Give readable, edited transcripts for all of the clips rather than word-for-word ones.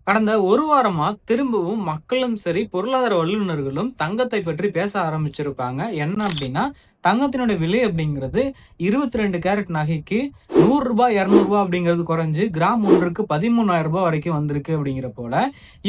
கடந்த ஒரு வாரமா திரும்பவும் மக்களும் சரி, பொருளாதார வல்லுநர்களும் தங்கத்தை பற்றி பேச ஆரம்பிச்சிருப்பாங்க. என்ன அப்டின்னா, தங்கத்தினுடைய விலை அப்படிங்கிறது 22 கேரட் நகைக்கு ரூ. 100 ரூ. 200 அப்படிங்கிறது குறைஞ்சு கிராம் ஒன்றுக்கு ரூ. 13,000 வரைக்கும் வந்திருக்கு அப்படிங்கிற போல,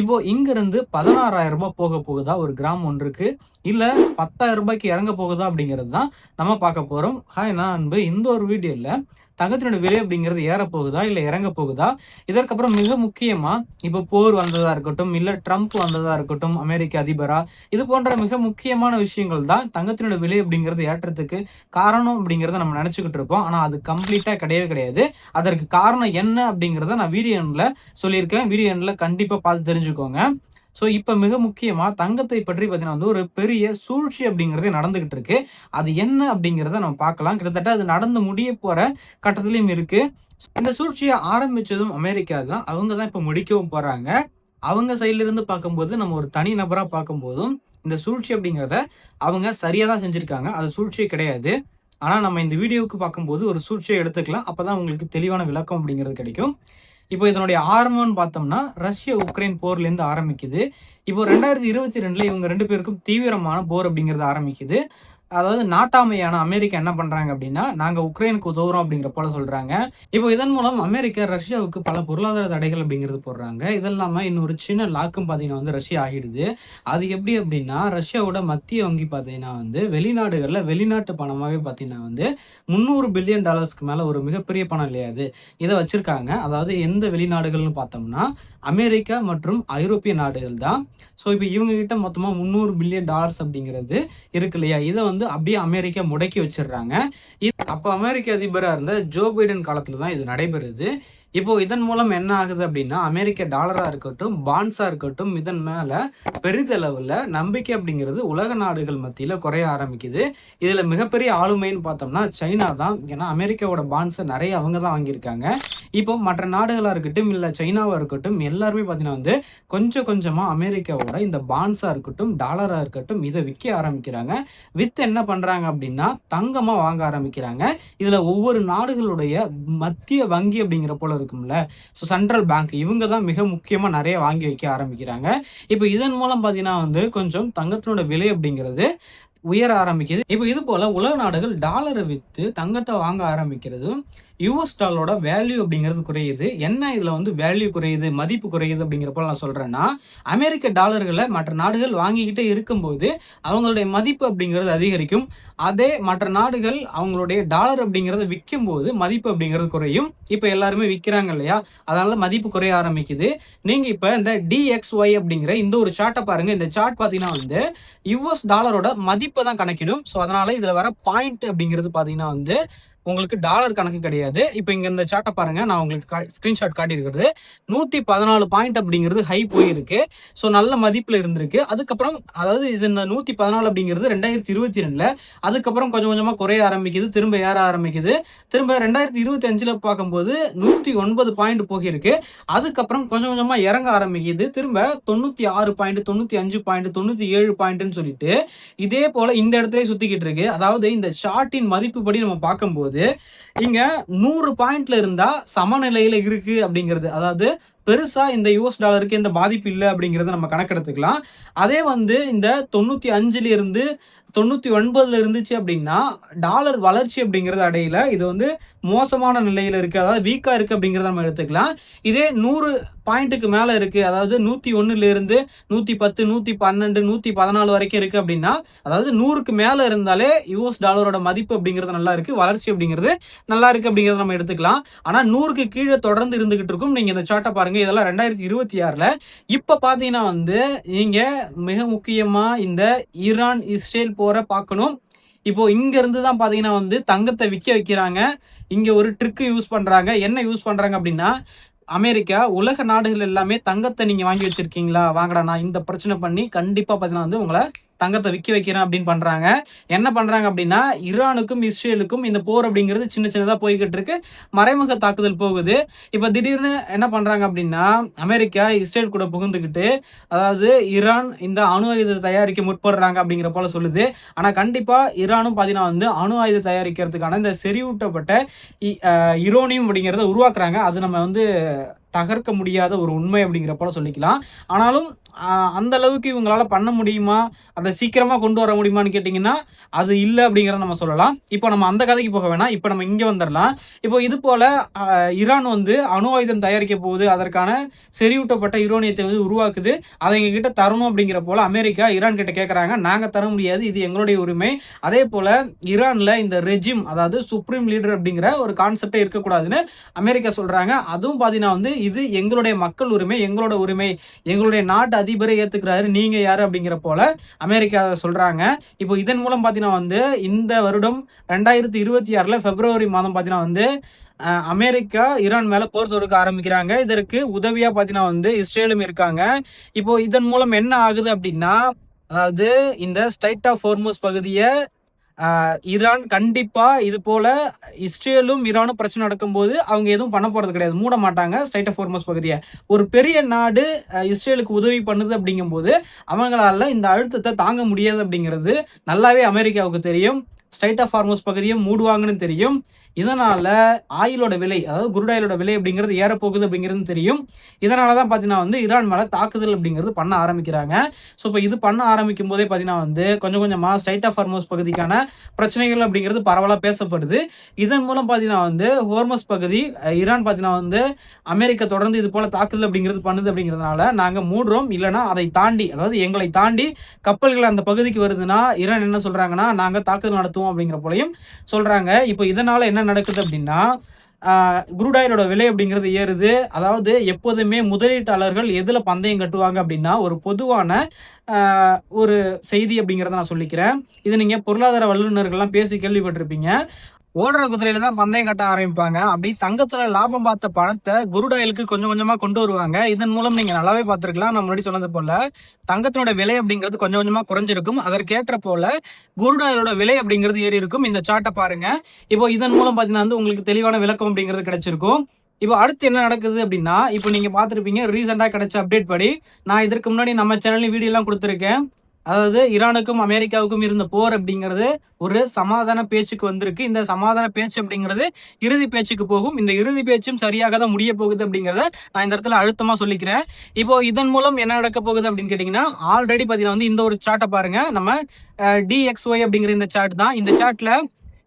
இப்போ இங்கிருந்து ரூ. 16,000 போக போகுதா ஒரு கிராம் ஒன்றுக்கு? இல்ல ரூ. 10,000க்கு இறங்க போகுதா அப்படிங்கிறது தான் நம்ம பார்க்க போறோம். ஹாய் நான் அன்பு. இந்த ஒரு வீடியோல தங்கத்தினுடைய விலை அப்படிங்கிறது ஏறப்போகுதா? இல்ல இறங்க போகுதா? இதற்கப்புறம் மிக முக்கியமா இப்போ போர் வந்ததா இருக்கட்டும், இல்ல ட்ரம்ப் வந்ததா இருக்கட்டும், அமெரிக்க அதிபரா, இது போன்ற மிக முக்கியமான விஷயங்கள் தான் தங்கத்தினுடைய விலை அப்படிங்கிறது ஏற்றத்துக்கு காரணம் அப்படிங்கிறத நம்ம நெனச்சுக்கிட்டு இருப்போம். ஆனா அது கம்ப்ளீட்டா கிடையவே கிடையாது. அதற்கு காரணம் என்ன அப்படிங்கிறத நான் வீடியோ எண்ட்ல சொல்லியிருக்கேன். வீடியோ எண்ட்ல கண்டிப்பா பார்த்து தெரிஞ்சுக்கோங்க. ஸோ இப்ப மிக முக்கியமா தங்கத்தை பற்றி பார்த்தீங்கன்னா வந்து ஒரு பெரிய சூழ்ச்சி அப்படிங்கிறதே நடந்துகிட்டு இருக்கு. அது என்ன அப்படிங்கிறத நம்ம பார்க்கலாம். கிட்டத்தட்ட அது நடந்து முடிய போற கட்டத்திலயும் இருக்கு. இந்த சூழ்ச்சிய ஆரம்பிச்சதும் அமெரிக்கா தான். அவங்க தான் இப்ப முடிக்கவும் போறாங்க. அவங்க சைட்ல இருந்து பார்க்கும்போது, நம்ம ஒரு தனி நபரா பார்க்கும்போதும், இந்த சூழ்ச்சி அப்படிங்கிறத அவங்க சரியா தான் செஞ்சிருக்காங்க. அது சூழ்ச்சியே கிடையாது. ஆனா நம்ம இந்த வீடியோவுக்கு பார்க்கும்போது ஒரு சூழ்ச்சியா எடுத்துக்கலாம். அப்பதான் உங்களுக்கு தெளிவான விளக்கம் அப்படிங்கிறது கிடைக்கும். இப்போ இதனுடைய ஆரம்பம்னு பார்த்தோம்னா, ரஷ்ய, உக்ரைன் போர்லேருந்து ஆரம்பிக்குது. இப்போ 2022ல இவங்க 2 பேருக்கும் தீவிரமான போர் அப்படிங்கிறது ஆரம்பிக்குது. அதாவது நாட்டாமையான அமெரிக்கா என்ன பண்றாங்க அப்படின்னா, நாங்க உக்ரைனுக்கு உதவுறோம் அப்படிங்கிற போல சொல்றாங்க. இப்போ இதன் மூலம் அமெரிக்கா ரஷ்யாவுக்கு பல பொருளாதார தடைகள் அப்படிங்கிறது போடுறாங்க. இது இல்லாம இன்னொரு சின்ன லாக்கும் பார்த்தீங்கன்னா வந்து ரஷ்யா ஆகிடுது. அது எப்படி அப்படின்னா, ரஷ்யாவோட மத்திய வங்கி பார்த்தீங்கன்னா வந்து வெளிநாடுகள்ல வெளிநாட்டு பணமாவே பார்த்தீங்கன்னா வந்து $300 பில்லியன் மேல ஒரு மிகப்பெரிய பணம் இல்லையா அது. இத வச்சிருக்காங்க. அதாவது எந்த வெளிநாடுகள்னு பார்த்தோம்னா, அமெரிக்கா மற்றும் ஐரோப்பிய நாடுகள் தான். ஸோ இப்போ இவங்க கிட்ட மொத்தமா $300 பில்லியன் அப்படிங்கிறது இருக்கு இல்லையா? இத வந்து அப்படியே அமெரிக்கா முடக்கி வச்சுடுறாங்க. அப்ப அமெரிக்க அதிபரா இருந்த ஜோ பைடன் காலத்துல தான் இது நடைபெறுது. இப்போ இதன் மூலம் என்ன ஆகுது அப்படின்னா, அமெரிக்க டாலரா இருக்கட்டும், பாண்ட்ஸா இருக்கட்டும், இதன் மேல பெரிதளவுல நம்பிக்கை அப்படிங்கிறது உலக நாடுகள் மத்தியில குறைய ஆரம்பிக்குது. இதுல மிகப்பெரிய ஆளுமைன்னு பார்த்தோம்னா சைனா தான். ஏன்னா அமெரிக்காவோட பாண்ட்ஸ நெறைய அவங்க தான் வாங்கியிருக்காங்க. இப்போ மற்ற நாடுகளா இருக்கட்டும், இல்ல சைனாவா இருக்கட்டும், எல்லாருமே பார்த்தீங்கன்னா வந்து கொஞ்சம் கொஞ்சமா அமெரிக்காவோட இந்த பாண்ட்ஸா இருக்கட்டும், டாலரா இருக்கட்டும், இத விக்க ஆரம்பிக்கிறாங்க. வித்து என்ன பண்றாங்க அப்படின்னா, தங்கமா வாங்க ஆரம்பிக்கிறாங்க. இதுல ஒவ்வொரு நாடுகளுடைய மத்திய வங்கி அப்படிங்கிற போல இருக்கும்ல. ஸோ சென்ட்ரல் பேங்க் இவங்க தான் மிக முக்கியமா நெறைய வாங்கி வைக்க ஆரம்பிக்கிறாங்க. இப்ப இதன் மூலம் பார்த்தீங்கன்னா வந்து கொஞ்சம் தங்கத்தினோட விலை அப்படிங்கிறது உயர ஆரம்பிக்குது. இப்ப இது போல உலக நாடுகள் டாலர வித்து தங்கத்த வாங்க ஆரம்பிக்கிறதும், யுஎஸ் டாலரோட வேல்யூ அப்படிங்கிறது குறையுது. என்ன இதுல வந்து வேல்யூ குறையுது, மதிப்பு குறையுது அப்படிங்கிறப்ப நான் சொல்றேன்னா, அமெரிக்க டாலர்கள மற்ற நாடுகள் வாங்கிக்கிட்டே இருக்கும்போது, அவங்களுடைய மதிப்பு அப்படிங்கிறது அதிகரிக்கும். அதே மற்ற நாடுகள் அவங்களுடைய டாலர் அப்படிங்கிறத விக்கும்போது, மதிப்பு அப்படிங்கிறது குறையும். இப்ப எல்லாருமே விக்கிறாங்க இல்லையா? அதனால மதிப்பு குறைய ஆரம்பிக்குது. நீங்க இப்ப இந்த DXY அப்படிங்கிற இந்த ஒரு சார்ட்ட பாருங்க. இந்த சார்ட் பார்த்தீங்கன்னா வந்து யுஎஸ் டாலரோட மதிப்ப தான் கணக்கிடும். ஸோ அதனால இதுல வர பாயிண்ட் அப்படிங்கிறது பார்த்தீங்கன்னா வந்து உங்களுக்கு டாலர் கணக்கு கிடையாது. இப்ப இங்க இந்த சார்ட்ட பாருங்க. நான் உங்களுக்கு ஸ்கிரீன்ஷாட் காட்டியிருக்கிறது. 114 பாயிண்ட் அப்படிங்கிறது ஹை போயிருக்கு. ஸோ நல்ல மதிப்புல இருந்திருக்கு. அதுக்கப்புறம் அதாவது இது இந்த 114 அப்படிங்கிறது 2022ல அதுக்கப்புறம் கொஞ்சம் கொஞ்சமா குறைய ஆரம்பிக்குது. திரும்ப ஏற ஆரம்பிக்குது. திரும்ப 2025ல பார்க்கும்போது 109 பாயிண்ட் போகிருக்கு. அதுக்கப்புறம் கொஞ்சம் கொஞ்சமா இறங்க ஆரம்பிக்குது. திரும்ப 96 பாயிண்ட், 95 பாயிண்ட், 97 பாயிண்ட்ன்னு சொல்லிட்டு இதே போல இந்த இடத்திலேயே சுத்திக்கிட்டு இருக்கு. அதாவது இந்த சார்ட்டின் மதிப்புப்படி நம்ம பார்க்கும்போது இங்க 100 பாயிண்ட்ல இருந்தா சமநிலையில இருக்கு அப்படிங்கிறது. அதாவது பெருசா இந்த யுஎஸ் டாலருக்கு எந்த பாதிப்பு இல்ல அப்படிங்கிறத நம்ம கணக்கெடுத்துக்கலாம். அதே வந்து இந்த 95ல இருந்து 99ல இருந்துச்சு அப்படின்னா, டாலர் வளர்ச்சி அப்படிங்கிறது அடையல. இது வந்து மோசமான நிலையில இருக்கு. அதாவது வீக்கா இருக்கு அப்படிங்கிறத நம்ம எடுத்துக்கலாம். இதே 100 பாயிண்ட்டுக்கு மேல இருக்கு. அதாவது 101ல இருந்து 110, 112, 114 வரைக்கும் இருக்கு அப்படின்னா, அதாவது 100க்கு மேல இருந்தாலே யுஎஸ் டாலரோட மதிப்பு அப்படிங்கிறது நல்லா இருக்கு. வளர்ச்சி அப்படிங்கிறது நல்லா இருக்கு அப்படிங்கிறத நம்ம எடுத்துக்கலாம். ஆனா 100க்கு கீழ தொடர்ந்து இருந்துகிட்டு இருக்கும். நீங்க இந்த சார்ட்ட பாருங்க. இதெல்லாம் 2026ல. இப்ப பார்த்தீங்கன்னா வந்து, நீங்க மிக முக்கியமா இந்த ஈரான், இஸ்ரேல் போர பார்க்கணும். இப்போ இங்க இருந்து தான் பார்த்தீங்கன்னா வந்து தங்கத்த விக்க வைக்கிறாங்க. இங்க ஒரு ட்ரிக் யூஸ் பண்றாங்க. என்ன யூஸ் பண்றாங்க அப்படின்னா, அமெரிக்கா உலக நாடுகள் எல்லாமே தங்கத்த நீங்க வாங்கி வச்சிருக்கீங்களா? வாங்கடா நான் இந்த பிரச்சனை பண்ணி கண்டிப்பா பார்த்தீங்கன்னா வந்து உங்கள தங்கத்த விக்க வைக்கிறேன் அப்படின்னு பண்றாங்க. என்ன பண்றாங்க அப்படின்னா, ஈரானுக்கும், இஸ்ரேலுக்கும் இந்த போர் அப்படிங்கிறது சின்ன சின்னதா போய்க்கிட்டு இருக்கு. மறைமுக தாக்குதல் போகுது. இப்ப திடீர்னு என்ன பண்றாங்க அப்படின்னா, அமெரிக்கா இஸ்ரேல் கூட புகுந்துகிட்டு, அதாவது ஈரான் இந்த அணு ஆயுதத்த தயாரிக்க முற்படுறாங்க அப்படிங்கிற போல சொல்லுது. ஆனா கண்டிப்பா ஈரானும் பார்த்தீங்கன்னா வந்து அணு ஆயுதம் தயாரிக்கிறதுக்கான இந்த செறிவூட்டப்பட்ட இ அ யுரேனியம் அப்படிங்கிறத உருவாக்குறாங்க. அது நம்ம வந்து தகர்க்க முடியாத ஒரு உண்மை அப்படிங்கிற போல சொல்லிக்கலாம். ஆனாலும் அந்த அளவுக்கு இவங்களால பண்ண முடியுமா? அத சீக்கிரமா கொண்டு வர முடியுமான்னு கேட்டீங்கன்னா, அது இல்ல அப்படிங்கிறத நம்ம சொல்லலாம். இப்போ நம்ம அந்த கதைக்கு போக வேணாம். இப்போ நம்ம இங்க வந்துரலாம். இப்போ இது போல அ ஈரான் வந்து அணு ஆயுதம் தயாரிக்க போகுது. அதற்கான செறிவூட்டப்பட்ட யுரேனியத்தை வந்து உருவாக்குது. அத எங்ககிட்ட தரணும் அப்படிங்கிற போல அமெரிக்கா ஈரான் கிட்ட கேட்கறாங்க. நாங்க தர முடியாது. இது எங்களுடைய உரிமை. அதேபோல ஈரான்ல இந்த ரெஜிம் அதாவது சுப்ரீம் லீடர் அப்படிங்கிற ஒரு கான்செப்ட்டே இருக்கக்கூடாதுன்னு அமெரிக்கா சொல்றாங்க. அதுவும் பார்த்தீங்கன்னா வந்து இது எங்களுடைய மக்கள் உரிமை, எங்களோட உரிமை. எங்களுடைய நாட்டு அதிபரை ஏத்துக்கிறாரு. நீங்க யாரு? அப்படிங்கிற போல அமெரிக்கா சொல்றாங்க. இப்போ இதன் மூலம் பார்த்தீங்கன்னா வந்து இந்த வருடம் 2026ல பிப்ரவரி மாதம் பார்த்தீங்கன்னா வந்து அமெரிக்கா ஈரான் மேல போர் தொடுக்க ஆரம்பிக்கிறாங்க. இதற்கு உதவியா பார்த்தீங்கன்னா வந்து இஸ்ரேலும் இருக்காங்க. இப்போ இதன் மூலம் என்ன ஆகுது அப்படின்னா, அதாவது இந்த ஸ்ட்ரைட் ஆஃப் ஹோர்முஸ் பகுதிய ஈரான் கண்டிப்பா இது போல இஸ்ரேலும் ஈரானும் பிரச்சனை நடக்கும்போது அவங்க எதுவும் பண்ண போறது கிடையாது. மூட மாட்டாங்க ஸ்ட்ரைட் ஆஃப் ஹோர்முஸ் பகுதிய. ஒரு பெரிய நாடு இஸ்ரேலுக்கு உதவி பண்ணுது அப்படிங்கும்போது, அவங்களால இந்த அழுத்தத்த தாங்க முடியாது அப்படிங்கிறது நல்லாவே அமெரிக்காவுக்கு தெரியும். ஸ்ட்ரைட் ஆஃப் ஹார்முஸ் பகுதிய மூடுவாங்கன்னு தெரியும். இதனால ஆயிலோட விலை, அதாவது குரூட் ஆயிலோட விலை அப்படிங்கிறது ஏறப்போகுது அப்படிங்கிறது தெரியும். இதனால தான் பார்த்தீங்கன்னா வந்து ஈரான் மேல தாக்குதல் அப்படிங்கிறது பண்ண ஆரம்பிக்கிறாங்க. ஸோ இப்போ இது பண்ண ஆரம்பிக்கும் போதே பார்த்தீங்கன்னா வந்து கொஞ்சம் கொஞ்சமா ஸ்ட்ரைட் ஆஃப் ஹார்முஸ் பகுதிக்கான பிரச்சனைகள் அப்படிங்கிறது பரவலா பேசப்படுது. இதன் மூலம் பார்த்தீங்கன்னா வந்து ஹோர்மஸ் பகுதி ஈரான் பார்த்தீங்கன்னா வந்து அமெரிக்கா தொடர்ந்து இது போல தாக்குதல் அப்படிங்கிறது பண்ணுது அப்படிங்கிறதுனால நாங்க மூடுறோம். இல்லன்னா அதை தாண்டி, அதாவது எங்களை தாண்டி கப்பல்கள் அந்த பகுதிக்கு வருதுன்னா ஈரான் என்ன சொல்றாங்கன்னா, நாங்க தாக்குதல் நடத்துவோம் அப்படிங்கிற போலயும் சொல்றாங்க. இப்போ இதனால என்ன நடக்குது அப்படின்னா, குரூட் ஆயிலோட விலை அப்படிங்கிறது ஏறுது. அதாவது எப்போதுமே முதலீட்டாளர்கள் எதுல பந்தயம் கட்டுவாங்க அப்படின்னா, ஒரு பொதுவான அ ஒரு செய்தி அப்படிங்கிறத நான் சொல்லிக்கிறேன். இது நீங்க பொருளாதார வல்லுநர்கள்லாம் பேசி கேள்விப்பட்டிருப்பீங்க. ஓடுற குதிரையில தான் பந்தயம் கட்ட ஆரம்பிப்பாங்க. அப்படி தங்கத்துல லாபம் பார்த்த பணத்த குரூட் ஆயிலுக்கு கொஞ்சம் கொஞ்சமா கொண்டு வருவாங்க. இதன் மூலம் நீங்க நல்லாவே பார்த்திருக்கலாம். நான் முன்னாடி சொன்னது போல தங்கத்தினோட விலை அப்படிங்கிறது கொஞ்சம் கொஞ்சமா குறைஞ்சிருக்கும். அதற்கேற்ற போல குரூட் ஆயிலோட விலை அப்படிங்கிறது ஏறி இருக்கும். இந்த சார்ட்ட பாருங்க. இப்போ இதன் மூலம் பார்த்தீங்கன்னா வந்து உங்களுக்கு தெளிவான விளக்கம் அப்படிங்கிறது கிடைச்சிருக்கும். இப்போ அடுத்து என்ன நடக்குது அப்படின்னா, இப்போ நீங்க பார்த்திருப்பீங்க ரீசென்ட்டா கிடைச்ச அப்டேட் படி, நான் இதற்கு முன்னாடி நம்ம சேனல்லையும் வீடியோலாம் குடுத்திருக்கேன். அதாவது ஈரானுக்கும் அமெரிக்காவுக்கும் இருந்த போர் அப்படிங்கிறது ஒரு சமாதான பேச்சுக்கு வந்திருக்கு. இந்த சமாதான பேச்சு அப்படிங்கிறது இறுதி பேச்சுக்கு போகும். இந்த இறுதி பேச்சும் சரியாக தான் முடிய போகுது அப்படிங்கிறத நான் இந்த இடத்துல அழுத்தமா சொல்லிக்கிறேன். இப்போ இதன் மூலம் என்ன நடக்க போகுது அப்படின்னு கேட்டீங்கன்னா, ஆல்ரெடி பார்த்தீங்கன்னா வந்து இந்த ஒரு சார்ட்ட பாருங்க. நம்ம DXY அப்படிங்கிற இந்த சார்ட் தான். இந்த சார்ட்ல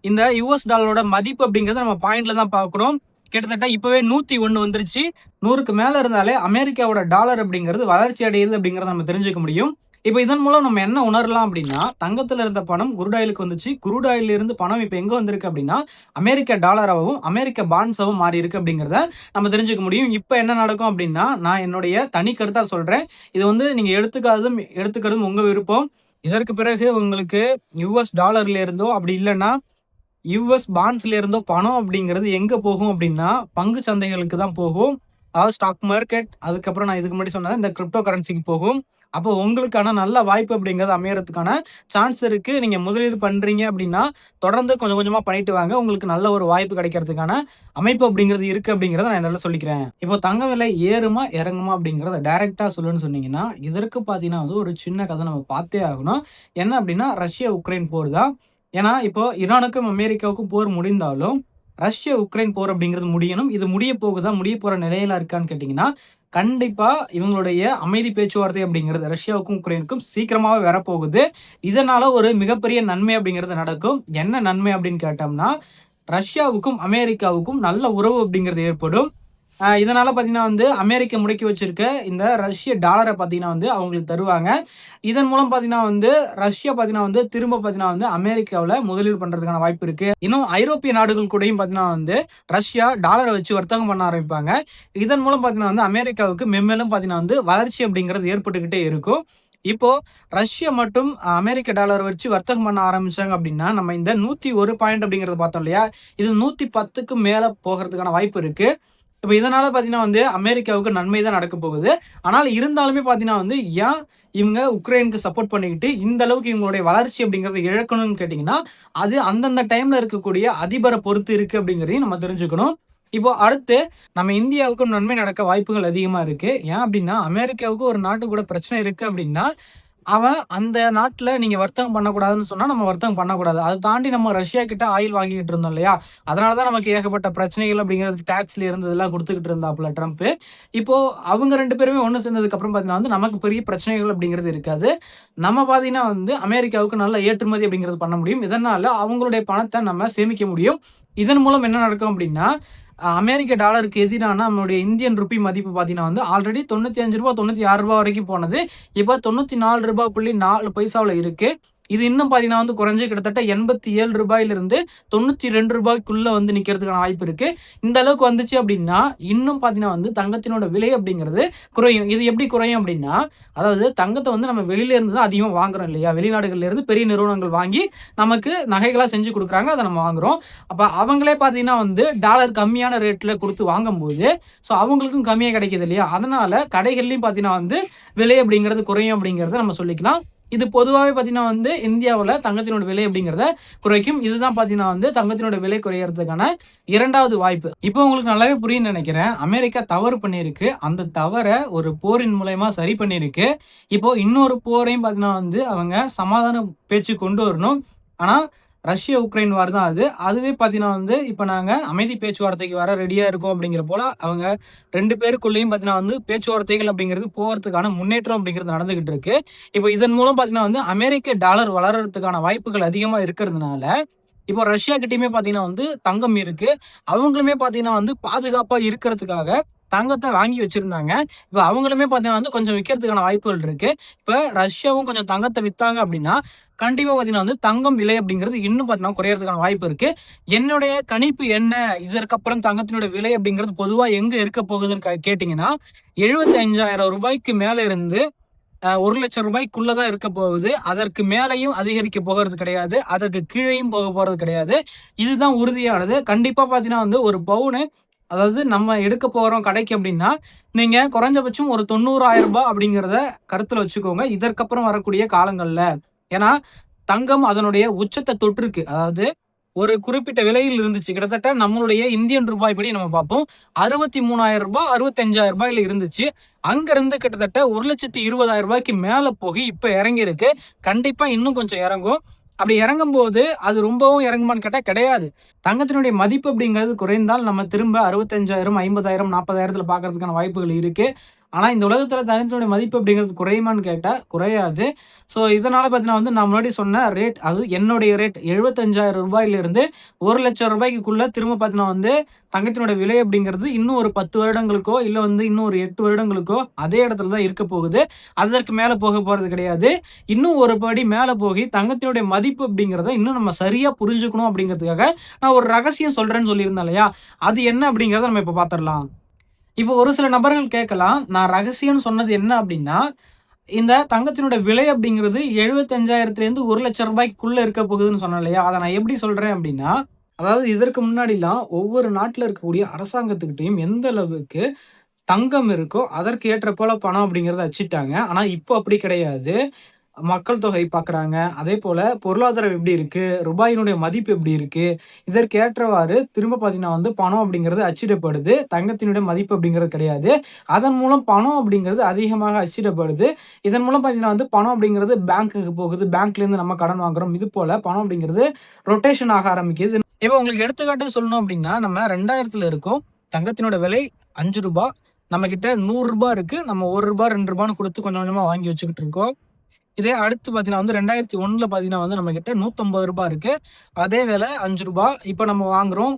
இந்த யுஎஸ் டாலரோட மதிப்பு அப்படிங்கிறத நம்ம பாயிண்ட்ல தான் பார்க்குறோம். கிட்டத்தட்ட இப்பவே 101 வந்துருச்சு. 100க்கு மேல இருந்தாலே அமெரிக்காவோட டாலர் அப்படிங்கிறது வளர்ச்சி அடையுது அப்படிங்கிறத நம்ம தெரிஞ்சுக்க முடியும். இப்ப இதன் மூலம் நம்ம என்ன உணரலாம் அப்படின்னா, தங்கத்துல இருந்த பணம் குரூட் ஆயிலுக்கு வந்துச்சு. குரூட் ஆயில்ல இருந்து பணம் இப்ப எங்க வந்திருக்கு அப்படின்னா, அமெரிக்க டாலராவும், அமெரிக்க பாண்ட்ஸாவும் மாறி இருக்கு அப்படிங்கிறத நம்ம தெரிஞ்சுக்க முடியும். இப்ப என்ன நடக்கும் அப்படின்னா, நான் என்னுடைய தனி கருத்தா சொல்றேன். இது வந்து நீங்க எடுத்துக்கிறதும் உங்க விருப்பம். இதற்கு பிறகு உங்களுக்கு யுஎஸ் டாலர்ல இருந்தோ அப்படி இல்லன்னா யுஎஸ் பாண்ட்ஸ்ல இருந்தோ பணம் அப்படிங்கிறது எங்க போகும் அப்படின்னா, பங்கு சந்தைகளுக்கு தான் போகும். அதாவது ஸ்டாக் மார்க்கெட், அதுக்கப்புறம் நான் இதுக்கு முன்னாடி சொன்ன இந்த கிரிப்டோ கரன்சிக்கு போகும். அப்போ உங்களுக்கான நல்ல வாய்ப்பு அப்படிங்கிறது அமையறதுக்கான சான்ஸ் இருக்கு. நீங்க முதலீடு பண்றீங்க அப்படின்னா, தொடர்ந்து கொஞ்சம் கொஞ்சமா பண்ணிட்டு வாங்க. உங்களுக்கு நல்ல ஒரு வாய்ப்பு கிடைக்கிறதுக்கான அமைப்பு அப்படிங்கிறது இருக்கு அப்படிங்கிறத நான் இதெல்லாம் சொல்லிக்கிறேன். இப்போ தங்க விலை ஏறுமா, இறங்குமா அப்படிங்கிறத டைரக்ட்டா சொல்லுன்னு சொன்னீங்கன்னா, இதற்கு பார்த்தீங்கன்னா வந்து ஒரு சின்ன கதை நம்ம பார்த்தே ஆகணும். என்ன அப்படின்னா, ரஷ்யா, உக்ரைன் போர் தான். ஏன்னா, இப்போ ஈரானுக்கும் அமெரிக்காவுக்கும் போர் முடிந்தாலும், ரஷ்யா, உக்ரைன் போர் அப்படிங்கிறது முடியணும். இது முடிய போகுதா? முடிய போற நிலையில இருக்கான்னு கேட்டீங்கன்னா, கண்டிப்பா இவங்களுடைய அமைதி பேச்சுவார்த்தை அப்படிங்கிறது ரஷ்யாவுக்கும், உக்ரைனுக்கும் சீக்கிரமாவே வரப்போகுது. இதனால ஒரு மிகப்பெரிய நன்மை அப்படிங்கிறது நடக்கும். என்ன நன்மை அப்படின்னு கேட்டோம்னா, ரஷ்யாவுக்கும், அமெரிக்காவுக்கும் நல்ல உறவு அப்படிங்கிறது ஏற்படும். இதனால பார்த்தீங்கன்னா வந்து அமெரிக்கா முடக்கி வச்சிருக்க இந்த ரஷ்ய டாலர பார்த்தீங்கன்னா வந்து அவங்களுக்கு தருவாங்க. இதன் மூலம் பார்த்தீங்கன்னா வந்து ரஷ்யா பார்த்தீங்கன்னா வந்து திரும்ப பார்த்தீங்கன்னா வந்து அமெரிக்காவுல முதலீடு பண்றதுக்கான வாய்ப்பு இருக்கு. இன்னும் ஐரோப்பிய நாடுகள் கூடயும் பார்த்தீங்கன்னா வந்து ரஷ்யா டாலர வச்சு வர்த்தகம் பண்ண ஆரம்பிப்பாங்க. இதன் மூலம் பார்த்தீங்கன்னா வந்து அமெரிக்காவுக்கு மென்மேலும் பார்த்தீங்கன்னா வந்து வளர்ச்சி அப்படிங்கிறது ஏற்பட்டுக்கிட்டே இருக்கும். இப்போ ரஷ்யா மற்றும் அமெரிக்க டாலர் வச்சு வர்த்தகம் பண்ண ஆரம்பிச்சாங்க அப்படின்னா, நம்ம இந்த 101 பாயிண்ட் அப்படிங்கிறத பார்த்தோம் இல்லையா? இது 110க்கு மேல போகறதுக்கான வாய்ப்பு இருக்கு. இப்ப இதனால பார்த்தீங்கன்னா வந்து அமெரிக்காவுக்கு நன்மை தான் நடக்க போகுது. ஆனால் இருந்தாலுமே பார்த்தீங்கன்னா வந்து ஏன் இவங்க உக்ரைனுக்கு சப்போர்ட் பண்ணிக்கிட்டு இந்த அளவுக்கு இவங்களுடைய வளர்ச்சி அப்படிங்கிறத இழக்கணும்னு கேட்டீங்கன்னா, அது அந்தந்த டைம்ல இருக்கக்கூடிய அதிபர பொறுத்து இருக்கு அப்படிங்கிறதையும் நம்ம தெரிஞ்சுக்கணும். இப்போ அடுத்து நம்ம இந்தியாவுக்கும் நன்மை நடக்க வாய்ப்புகள் அதிகமா இருக்கு. ஏன் அப்படின்னா, அமெரிக்காவுக்கு ஒரு நாட்டு கூட பிரச்சனை இருக்கு அப்படின்னா, அவன் அந்த நாட்டுல நீங்க வர்த்தகம் பண்ணக்கூடாதுன்னு சொன்னா, நம்ம வர்த்தகம் பண்ணக்கூடாது. அத தாண்டி நம்ம ரஷ்யா கிட்ட ஆயில் வாங்கிக்கிட்டு இருந்தோம் இல்லையா? அதனால தான் நமக்கு ஏகப்பட்ட பிரச்சனைகள் அப்படிங்கிறது டாக்ஸ்ல இருந்து இதெல்லாம் குடுத்துக்கிட்டு இருந்தாப்புல ட்ரம்ப்பு. இப்போ அவங்க 2 பேருமே ஒண்ணு சேர்ந்ததுக்கப்புறம் பார்த்தீங்கன்னா நமக்கு பெரிய பிரச்சனைகள் அப்படிங்கிறது இருக்காது. நம்ம பார்த்தீங்கன்னா அமெரிக்காவுக்கு நல்ல ஏற்றுமதி அப்படிங்கிறது பண்ண முடியும். இதனால அவங்களுடைய பணத்த நம்ம சேமிக்க முடியும். இதன் மூலம் என்ன நடக்கும் அப்படின்னா, அமெரிக்க டாலருக்கு எதிரான நம்மளுடைய இந்தியன் ரூபி மதிப்பு பார்த்தீங்கன்னா ஆல்ரெடி ரூ. 95 ரூ. 96 வரைக்கும் போனது. இப்ப ரூ. 94.4 இருக்கு. இது இன்னும் பார்த்தீங்கன்னா குறைஞ்சு கிட்டத்தட்ட ரூ. 87லிருந்து ரூ. 92க்குள்ள நிக்கிறதுக்கான வாய்ப்பு இருக்கு. இந்த அளவுக்கு வந்துச்சு அப்படின்னா, இன்னும் பார்த்தீங்கன்னா தங்கத்தினோட விலை அப்படிங்கிறது குறையும். இது எப்படி குறையும் அப்படின்னா, அதாவது தங்கத்த நம்ம வெளியில இருந்து தான் அதிகமா வாங்குறோம் இல்லையா? வெளிநாடுகள்ல இருந்து பெரிய நிறுவனங்கள் வாங்கி நமக்கு நகைகளா செஞ்சு குடுக்குறாங்க. அத நம்ம வாங்குறோம். அப்ப அவங்களே பார்த்தீங்கன்னா டாலர் கம்மியான ரேட்ல குடுத்து வாங்கும்போது, ஸோ அவங்களுக்கும் கம்மியா கிடைக்குது இல்லையா? அதனால கடைகள்லயும் பார்த்தீங்கன்னா விலை அப்படிங்கிறது குறையும் அப்படிங்கிறத நம்ம சொல்லிக்கலாம். இது பொதுவாவே பார்த்தீங்கன்னா இந்தியாவுல தங்கத்தினோட விலை அப்படிங்கிறத குறைக்கும். இதுதான் பார்த்தீங்கன்னா தங்கத்தினோட விலை குறையறதுக்கான 2வது வாய்ப்பு. இப்போ உங்களுக்கு நல்லாவே புரியும்னு நெனைக்கிறேன். அமெரிக்கா தவறு பண்ணியிருக்கு. அந்த தவற ஒரு போரின் மூலியமா சரி பண்ணியிருக்கு. இப்போ இன்னொரு போரையும் பார்த்தீங்கன்னா அவங்க சமாதான பேச்சு கொண்டு வரணும். ஆனா ரஷ்யா, உக்ரைன் வார் தான் அது. அதுவே பார்த்தீங்கன்னா இப்ப நாங்க அமைதி பேச்சுவார்த்தைக்கு வர ரெடியா இருக்கோம் அப்படிங்கிற போல அவங்க 2 பேருக்குள்ளேயும் பார்த்தீங்கன்னா பேச்சுவார்த்தைகள் அப்படிங்கிறது போறதுக்கான முன்னேற்றம் அப்படிங்கிறது நடந்துகிட்டு இருக்கு. இப்போ இதன் மூலம் பார்த்தீங்கன்னா அமெரிக்க டாலர் வளர்றதுக்கான வாய்ப்புகள் அதிகமா இருக்கிறதுனால, இப்போ ரஷ்யா கிட்டயுமே பார்த்தீங்கன்னா தங்கம் இருக்கு. அவங்களுமே பார்த்தீங்கன்னா பாதுகாப்பா இருக்கிறதுக்காக தங்கத்த வாங்கி வச்சிருந்தாங்க. இப்ப அவங்களுமே பார்த்தீங்கன்னா கொஞ்சம் விக்கிறதுக்கான வாய்ப்புகள் இருக்கு. இப்ப ரஷ்யாவும் கொஞ்சம் தங்கத்த வித்தாங்க அப்படின்னா, கண்டிப்பா பார்த்தீங்கன்னா தங்கம் விலை அப்படிங்கிறது இன்னும் பார்த்தீங்கன்னா குறையறதுக்கான வாய்ப்பு இருக்கு. என்னுடைய கணிப்பு என்ன? இதற்கப்புறம் தங்கத்தினுடைய விலை அப்படிங்கிறது பொதுவா எங்க இருக்க போகுதுன்னு கேட்டீங்கன்னா, ரூ. 75,000 மேல இருந்து ரூ. 1,00,000 தான் இருக்க போகுது. அதற்கு மேலயும் அதிகரிக்க போறது கிடையாது. அதற்கு கீழயும் போறது கிடையாது. இதுதான் உறுதியானது. கண்டிப்பா பார்த்தீங்கன்னா ஒரு பவுனு அதாவது நம்ம எடுக்க போறோம் கடைக்கு அப்படின்னா, நீங்க குறைஞ்சபட்சம் ஒரு ரூ. 90,000 அப்படிங்கிறத கருத்துல வச்சுக்கோங்க. இதற்கப்புறம் வரக்கூடிய காலங்கள்ல. ஏன்னா, தங்கம் அதனுடைய உச்சத்த தொட்டிருக்கு. அதாவது ஒரு குறிப்பிட்ட விலையில் இருந்துச்சு. கிட்டத்தட்ட நம்மளுடைய இந்தியன் ரூபாய் படி நம்ம பார்ப்போம். ரூ. 63,000 ரூ. 65,000 இருந்துச்சு. அங்கருந்து கிட்டத்தட்ட ரூ. 1,20,000 மேல போய் இப்ப இறங்கியிருக்கு. கண்டிப்பா இன்னும் கொஞ்சம் இறங்கும். அப்படி இறங்கும்போது அது ரொம்பவும் இறங்குமான்னு கேட்டா கிடையாது. தங்கத்தினுடைய மதிப்பு அப்படிங்கிறது குறைந்தால் நம்ம திரும்ப 65,000, 50,000, 40,000த்துல பார்க்கறதுக்கான வாய்ப்புகள் இருக்கு. ஆனா இந்த உலகத்துல தங்கத்தினுடைய மதிப்பு அப்படிங்கிறது குறையுமான்னு கேட்டா குறையாது. ஸோ இதனால பார்த்தீங்கன்னா நான் முன்னாடி சொன்ன ரேட் அது என்னுடைய ரேட் ரூ. 75,000லிருந்து ரூ. 1,00,000க்குள்ள திரும்ப பார்த்தீங்கன்னா தங்கத்தினுடைய விலை அப்படிங்கிறது இன்னும் ஒரு 10 வருடங்களுக்கோ, இல்ல இன்னும் ஒரு 8 வருடங்களுக்கோ அதே இடத்துல தான் இருக்க போகுது. அதற்கு மேல போக போறது கிடையாது. இன்னும் ஒரு படி மேல போகி தங்கத்தினுடைய மதிப்பு அப்படிங்கிறத இன்னும் நம்ம சரியா புரிஞ்சுக்கணும் அப்படிங்கிறதுக்காக நான் ஒரு ரகசியம் சொல்றேன்னு சொல்லியிருந்தேன் இல்லையா? அது என்ன அப்படிங்கிறத நம்ம இப்ப பார்த்துரலாம். இப்போ ஒரு சில நபர்கள் கேட்கலாம், நான் ரகசியம்னு சொன்னது என்ன அப்படின்னா, இந்த தங்கத்தினுடைய விலை அப்படிங்கிறது 75,000லேருந்து ரூ. 1,00,000க்குள்ள இருக்க போகுதுன்னு சொன்னேன் இல்லையா? அத நான் எப்படி சொல்றேன் அப்படின்னா, அதாவது இதற்கு முன்னாடிலாம் ஒவ்வொரு நாட்டுல இருக்கக்கூடிய அரசாங்கத்துக்கிட்டயும் எந்த அளவுக்கு தங்கம் இருக்கோ, அதற்கு ஏற்ற போல பணம் அப்படிங்கிறத அச்சிட்டாங்க. ஆனா இப்போ அப்படி கிடையாது. மக்கள் தொகை பார்க்குறாங்க. அதேபோல பொருளாதாரம் எப்படி இருக்கு? ரூபாயினுடைய மதிப்பு எப்படி இருக்கு? இதற்கு ஏற்றவாறு திரும்ப பார்த்தீங்கன்னா பணம் அப்படிங்கிறது அச்சிடப்படுது. தங்கத்தினுடைய மதிப்பு அப்படிங்கிறது கிடையாது. அதன் மூலம் பணம் அப்படிங்கிறது அதிகமாக அச்சிடப்படுது. இதன் மூலம் பார்த்தீங்கன்னா பணம் அப்படிங்கிறது பேங்க்குக்கு போகுது. பேங்க்லேருந்து நம்ம கடன் வாங்குறோம். இது போல பணம் அப்படிங்கிறது ரொட்டேஷன் ஆக ஆரம்பிக்குது. இப்போ உங்களுக்கு எடுத்துக்காட்டு சொல்லணும் அப்படின்னா, நம்ம 2000த்துல இருக்கோம். தங்கத்தினோட விலை ரூ. 5. நம்மகிட்ட ரூ. 100 இருக்கு. நம்ம ரூ. 1, ரூ. 2ன்னு குடுத்து கொஞ்சம் கொஞ்சமா வாங்கி வச்சுக்கிட்டு இருக்கோம். இதே அடுத்து பார்த்தீங்கன்னா 2001ல பார்த்தீங்கன்னா நம்மகிட்ட ரூ. 150 இருக்கு. அதே வேளை ரூ. 5 இப்ப நம்ம வாங்குறோம்.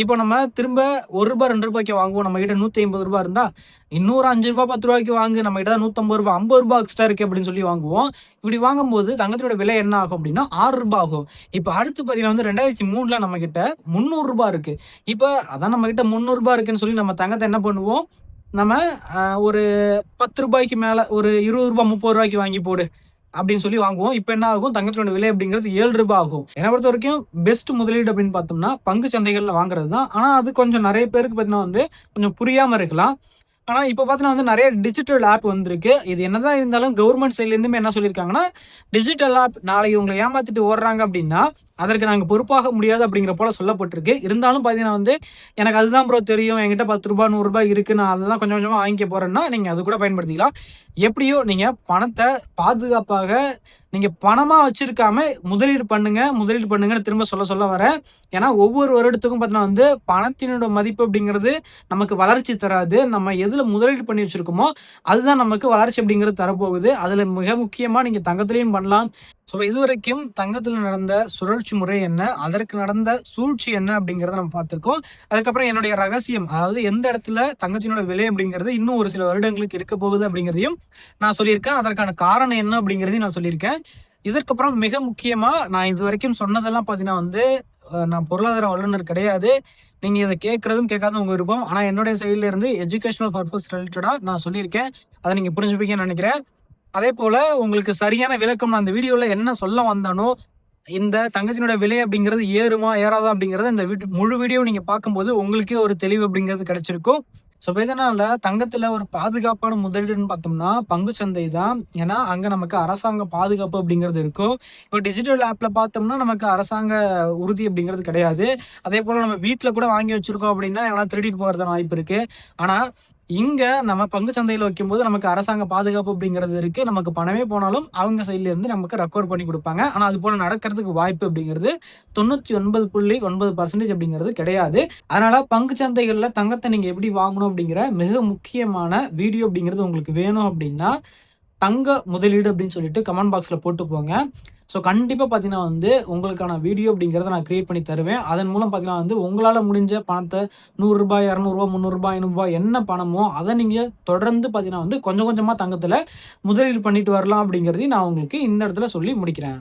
இப்ப நம்ம திரும்ப ரூ. 1, ரூ. 2 வாங்குவோம். நம்மகிட்ட ரூ. 150 இருந்தா, இன்னொரு ரூ. 5, ரூ. 10 வாங்கு. நம்மகிட்ட தான் ரூ. 150, ரூ. 50 எக்ஸ்ட்ரா இருக்கு அப்படின்னு சொல்லி வாங்குவோம். இப்படி வாங்கும்போது தங்கத்தோட விலை என்ன ஆகும் அப்படின்னா ரூ. 6 ஆகும். இப்ப அடுத்து பார்த்தீங்கன்னா 2003ல நம்மகிட்ட ரூ. 300 இருக்கு. இப்ப அதான் நம்மகிட்ட ரூ. 300 இருக்குன்னு சொல்லி நம்ம தங்கத்த என்ன பண்ணுவோம்? நம்ம ஒரு ரூ. 10 மேல ஒரு ரூ. 20, ரூ. 30 வாங்கி போடு. அப்படின்னு சொல்லி வாங்குவோம். இப்ப என்ன ஆகும்? தங்கத்தினோட விலை அப்படிங்கிறது ரூ. 7 ஆகும். என்ன பொறுத்தவரைக்கும் பெஸ்ட் முதலீடு அப்படின்னு பார்த்தோம்னா, பங்கு சந்தைகள்ல வாங்குறது தான். ஆனா அது கொஞ்சம் நெறைய பேருக்கு பார்த்தீங்கன்னா கொஞ்சம் புரியாம இருக்கலாம். ஆனா இப்ப பார்த்தீங்கன்னா வந்து நெறைய டிஜிட்டல் ஆப் வந்திருக்கு. இது என்னதான் இருந்தாலும் கவர்ன்மெண்ட் சைட்லேருந்துமே என்ன சொல்லியிருக்காங்கன்னா, டிஜிட்டல் ஆப் நாளைக்கு உங்கள ஏமாத்திட்டு ஓடுறாங்க அப்டின்னா, அதற்கு நாங்க பொறுப்பாக முடியாது அப்படிங்கிற போல சொல்லப்பட்டிருக்கு. இருந்தாலும் பார்த்தீங்கன்னா வந்து, எனக்கு அதுதான் ப்ரோ தெரியும். என்கிட்ட ரூ. 10 ரூ. 100 இருக்கு. நான் அதெல்லாம் கொஞ்சம் கொஞ்சமா வாங்கிக்க போறேன்னா, நீங்க அது கூட பயன்படுத்திக்கலாம். எப்படியோ நீங்க பணத்த பாதுகாப்பாக நீங்க பணமா வச்சிருக்காம முதலீடு பண்ணுங்க, முதலீடு பண்ணுங்கன்னு திரும்ப சொல்ல சொல்ல வரேன். ஏன்னா ஒவ்வொரு வருடத்துக்கும் பார்த்தீங்கன்னா வந்து, பணத்தினோட மதிப்பு அப்படிங்கிறது நமக்கு வளர்ச்சி தராது. நம்ம எதுல முதலீடு பண்ணி வச்சிருக்கோமோ, அதுதான் நமக்கு வளர்ச்சி அப்படிங்கிறது தரப்போகுது. அதுல மிக முக்கியமா நீங்க தங்கத்திலயும் பண்ணலாம். ஸோ இதுவரைக்கும் தங்கத்தில நடந்த சுழற்சி முறை என்ன? அதற்கு நடந்த சூழ்ச்சி என்ன? அப்படிங்கிறத நம்ம பார்த்துருக்கோம். அதுக்கப்புறம் என்னுடைய ரகசியம், அதாவது எந்த இடத்துல தங்கத்தினோட விலை அப்படிங்கிறது இன்னும் ஒரு சில வருடங்களுக்கு இருக்க போகுது அப்படிங்கிறதையும் நான் சொல்லியிருக்கேன். அதற்கான காரணம் என்ன அப்படிங்கிறதையும் நான் சொல்லியிருக்கேன். இதற்கப்புறம் மிக முக்கியமா நான் இதுவரைக்கும் சொன்னதெல்லாம் பார்த்தீங்கன்னா வந்து, நான் பொருளாதார வல்லுநர் கிடையாது. நீங்க இத கேட்கிறதும் கேட்காததும் உங்க விருப்பம். ஆனா என்னுடைய சைட்ல இருந்து எஜுகேஷனல் பர்ப்பஸ் ரிலேட்டடா நான் சொல்லியிருக்கேன். அத நீங்க புரிஞ்சுப்பீங்கன்னு நெனைக்கிறேன். அதேபோல உங்களுக்கு சரியான விளக்கம் நான் இந்த வீடியோல என்ன சொல்ல வந்தேனோ, இந்த தங்கத்தினுடைய விலை அப்படிங்கிறது ஏறுமா? ஏறாதா? அப்படிங்கிறத இந்த முழு வீடியோ நீங்க பார்க்கும்போது உங்களுக்கே ஒரு தெளிவு அப்படிங்கிறது கிடைச்சிருக்கும். ஸோ இதனால தங்கத்தில ஒரு பாதுகாப்பான முதலீடுன்னு பார்த்தோம்னா, பங்குச்சந்தை தான். ஏன்னா, அங்க நமக்கு அரசாங்க பாதுகாப்பு அப்படிங்கிறது இருக்கும். இப்போ டிஜிட்டல் ஆப்ல பார்த்தோம்னா, நமக்கு அரசாங்க உறுதி அப்படிங்கிறது கிடையாது. அதேபோல நம்ம வீட்ல கூட வாங்கி வச்சிருக்கோம் அப்படின்னா, எவனா திருடிட்டு போறதுக்கான வாய்ப்பு இருக்கு. ஆனா, இங்க நம்ம பங்கு சந்தையில வைக்கும்போது நமக்கு அரசாங்க பாதுகாப்பு அப்படிங்கிறது இருக்கு. நமக்கு பணமே போனாலும் அவங்க சைட்ல இருந்து நமக்கு ரெக்கவர் பண்ணி குடுப்பாங்க. ஆனா, அது போல நடக்கிறதுக்கு வாய்ப்பு அப்படிங்கிறது 99.9% அப்படிங்கிறது கிடையாது. அதனால பங்கு சந்தைகள்ல தங்கத்த நீங்க எப்படி வாங்கணும் அப்படிங்கிற மிக முக்கியமான வீடியோ அப்படிங்கிறது உங்களுக்கு வேணும் அப்படின்னா, தங்க முதலீடு அப்படின்னு சொல்லிட்டு கமெண்ட் பாக்ஸ்ல போட்டு போங்க. ஸோ கண்டிப்பா பார்த்தீங்கன்னா வந்து, உங்களுக்கான வீடியோ அப்படிங்கிறத நான் கிரியேட் பண்ணி தருவேன். அதன் மூலம் பார்த்தீங்கன்னா வந்து, உங்களால முடிஞ்ச பணத்த ரூ. 100 ரூ. 200 ரூ. 300 ரூ. 500 என்ன பணமோ, அத நீங்க தொடர்ந்து பார்த்தீங்கன்னா வந்து, கொஞ்சம் கொஞ்சமா தங்கத்துல முதலீடு பண்ணிட்டு வரலாம் அப்படிங்கிறதையும் நான் உங்களுக்கு இந்த இடத்துல சொல்லி முடிக்கிறேன்.